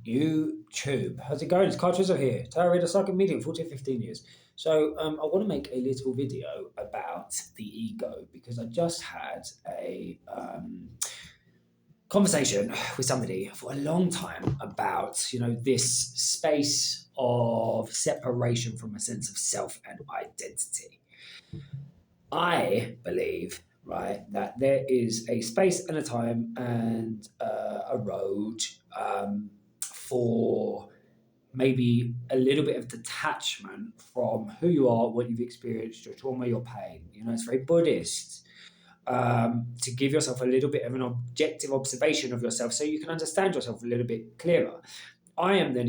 YouTube. How's it going? It's Carl Twizzle here. Tower Reader, Psychic Medium, 14, 15 years. So I want to make a little video about the ego because I just had a conversation with somebody for a long time about, this space of separation from a sense of self and identity. I believe, right, that there is a space and a time and a road for maybe a little bit of detachment from who you are, what you've experienced, your trauma, your pain. It's very Buddhist to give yourself a little bit of an objective observation of yourself so you can understand yourself a little bit clearer. I am then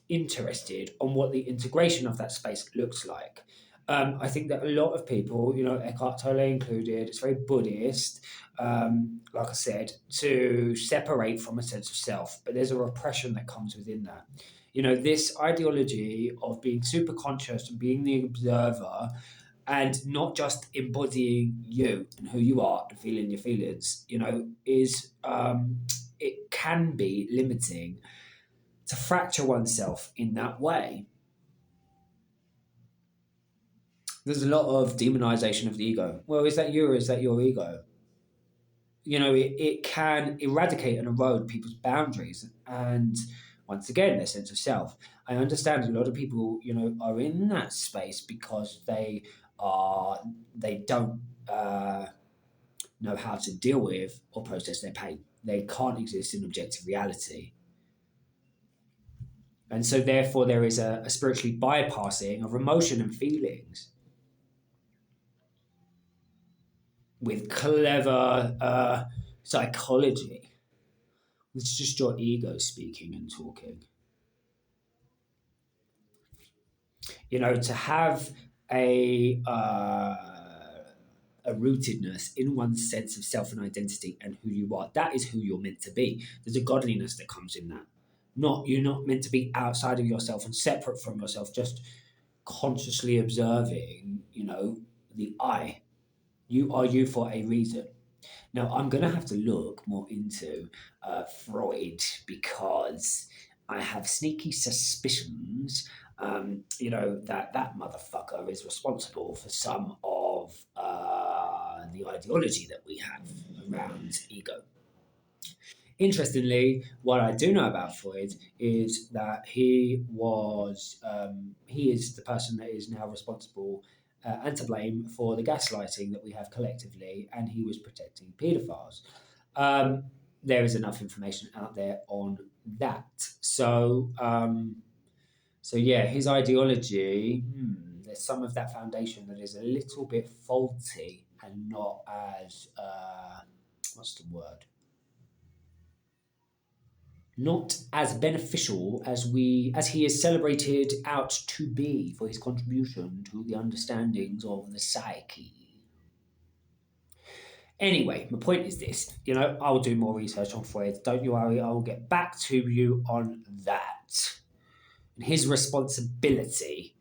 interested on what the integration of that space looks like. I think that a lot of people, Eckhart Tolle included, it's very Buddhist, like I said, to separate from a sense of self, but there's a repression that comes within that. This ideology of being super conscious and being the observer and not just embodying you and who you are and feeling your feelings, is it can be limiting to fracture oneself in that way. There's a lot of demonization of the ego. Well, is that you or is that your ego? It can eradicate and erode people's boundaries and, once again, their sense of self. I understand a lot of people, are in that space because they don't know how to deal with or process their pain. They can't exist in objective reality. And so therefore there is a spiritually bypassing of emotion and feelings with clever psychology. It's just your ego speaking and talking. To have a rootedness in one's sense of self and identity and who you are, that is who you're meant to be. There's a godliness that comes in that. You're not meant to be outside of yourself and separate from yourself, just consciously observing, the I. You are you for a reason. Now, I'm going to have to look more into Freud because I have sneaky suspicions, that motherfucker is responsible for some of the ideology that we have around ego. Interestingly, what I do know about Freud is that he is the person that is now responsible and to blame for the gaslighting that we have collectively, and he was protecting paedophiles. There is enough information out there on that. So yeah, his ideology, there's some of that foundation that is a little bit faulty and not as, what's the word? Not as beneficial as he is celebrated out to be for his contribution to the understandings of the psyche. Anyway, my point is this, I'll do more research on Freud. Don't you worry, I'll get back to you on that. And his responsibility,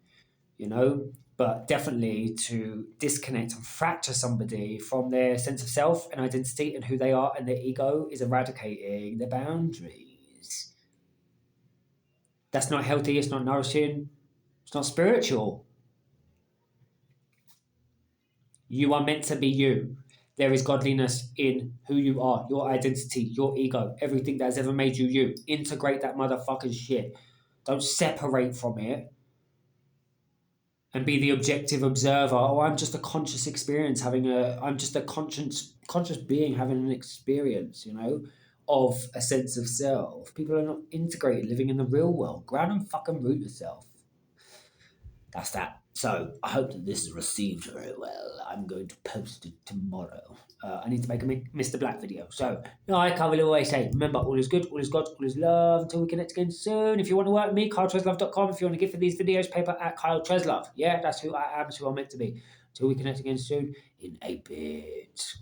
but definitely to disconnect and fracture somebody from their sense of self and identity and who they are and their ego is eradicating their boundaries. That's not healthy, it's not nourishing, it's not spiritual. You are meant to be you. There is godliness in who you are, your identity, your ego, everything that has ever made you you. Integrate that motherfucking shit. Don't separate from it and be the objective observer. Oh, I'm just a conscious experience I'm just a conscious being having an experience, of a sense of self. People are not integrated, living in the real world. Ground and fucking root yourself. That's that. So I hope that this is received very well. I'm going to post it tomorrow. I need to make a Mr. Black video. So, like I will always say, remember, all is good, all is God, all is love. Until we connect again soon. If you want to work with me, KyleTreslove.com. If you want to give for these videos, paper at Kyle Treslove. Yeah, that's who I am, it's who I'm meant to be. Until we connect again soon, in a bit.